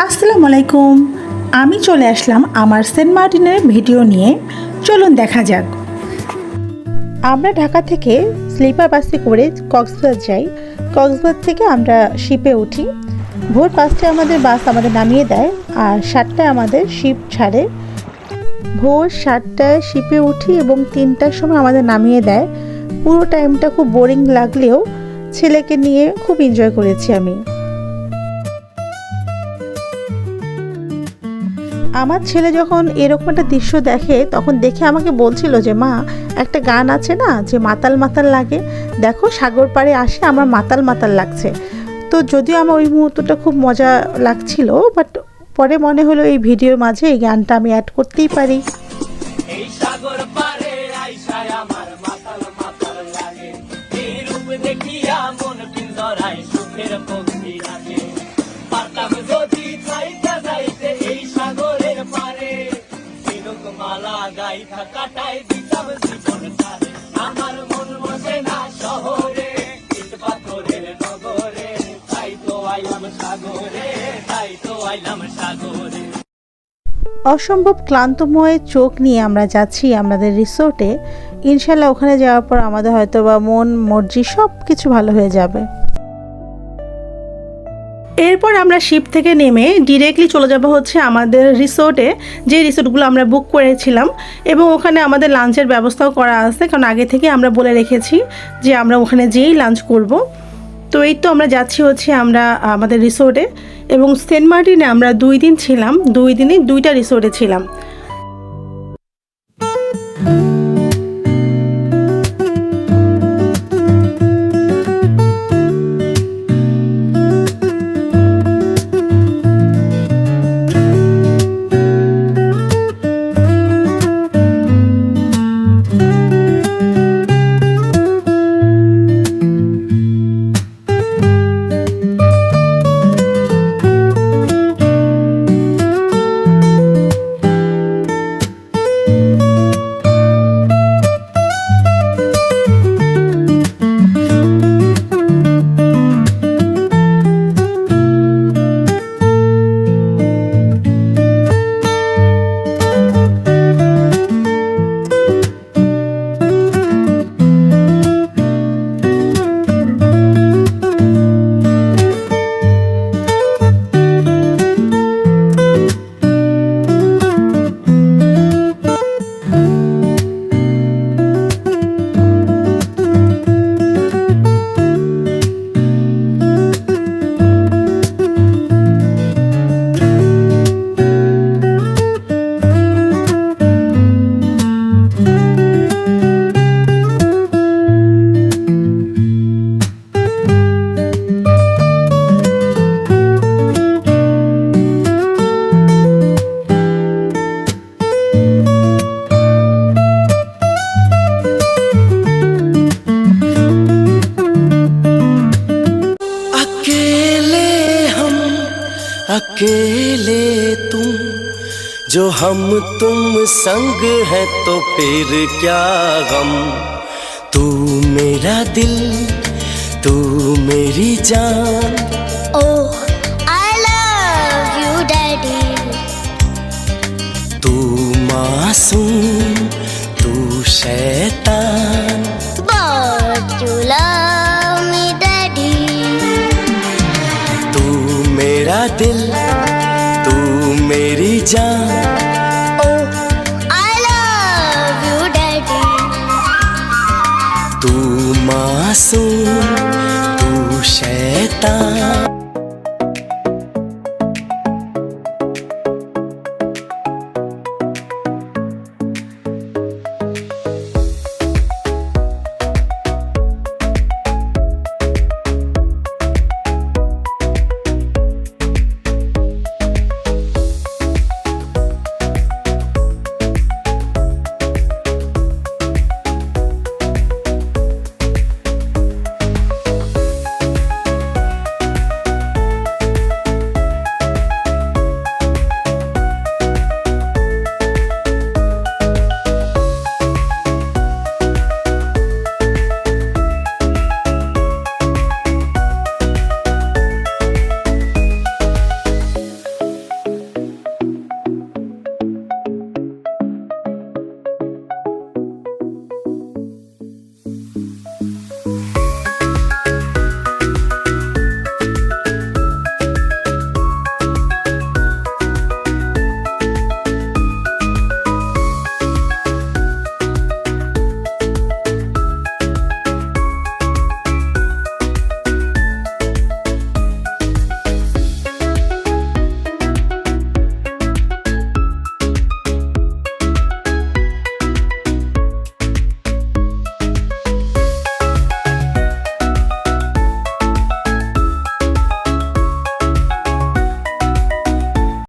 আসসালামু আলাইকুম। আমি চলে আসলাম আমার সেন্ট মার্টিনের ভিডিও নিয়ে। চলুন দেখা যাক। আমরা ঢাকা থেকে স্লিপার বাসে করে কক্সবাজার যাই। কক্সবাজার থেকে আমরা শিপে উঠি। ভোর 5টায় আমাদের বাস নামিয়ে দেয়, আর 7টায় আমাদের শিপ ছাড়ে। ভোর 7টায় শিপে উঠি এবং 3টার সময় আমাদের নামিয়ে দেয়। পুরো টাইমটা খুব বোরিং লাগলেও ছেলেকে নিয়ে খুব এনজয় করেছি আমি। আমার ছেলে যখন এরকম একটা দৃশ্য দেখে তখন দেখে আমাকে বলছিল যে মা, একটা গান আছে না যে মাতাল মাতাল লাগে, দেখো সাগর পাড়ে আসে আমার মাতাল মাতাল লাগছে। তো যদিও আমার ওই মুহূর্তটা খুব মজা লাগছিল, বাট পরে মনে হলো এই ভিডিওর মাঝে এই গানটা আমি অ্যাড করতেই পারি। এই সাগর পারে আইসায় আমার মাতাল মাতাল লাগে, এই রূপ দেখিয়া মন পিঞ্জরায় সুখের পক্ষী লাগে। পারতাম যদি চাইতে যাইতে এই সাগরের পারে, ঝিনুক মালা গাইথা কাটাই দিতাম জীবন তারে। আমার মন বসে না শহরে, ইট পাথরের নগরে, তাই তো আইলাম সাগরে, তাই তো আইলাম সাগরে। অসম্ভব ক্লান্তময় চোখ নিয়ে আমরা যাচ্ছি আমাদের রিসোর্টে। ইনশাল্লাহ ওখানে যাওয়ার পর আমাদের হয়তো বা মন মর্জি সব কিছু ভালো হয়ে যাবে। এরপর আমরা শিপ থেকে নেমে ডিরেক্টলি চলে যাব হচ্ছে আমাদের রিসোর্টে, যে রিসোর্টগুলো আমরা বুক করেছিলাম, এবং ওখানে আমাদের লাঞ্চের ব্যবস্থাও করা আছে, কারণ আগে থেকে আমরা বলে রেখেছি যে আমরা ওখানে যেয়েই লাঞ্চ করব। তো এই তো আমরা যাচ্ছি হচ্ছে আমরা আমাদের রিসোর্টে, এবং সেন্ট মার্টিনে আমরা 2 দিন ছিলাম, 2 দিনই 2টা রিসোর্টে ছিলাম। अकेले तुम, जो हम तुम संग है तो फिर क्या गम। तू मेरा दिल, तू मेरी जान। Oh, I love you, Daddy. तू मासूम, तू शैतान, But you love me, Daddy. तू मेरा दिल, तू मेरी जान। Oh, I love you, Daddy. तू मासूम, तू शैतान।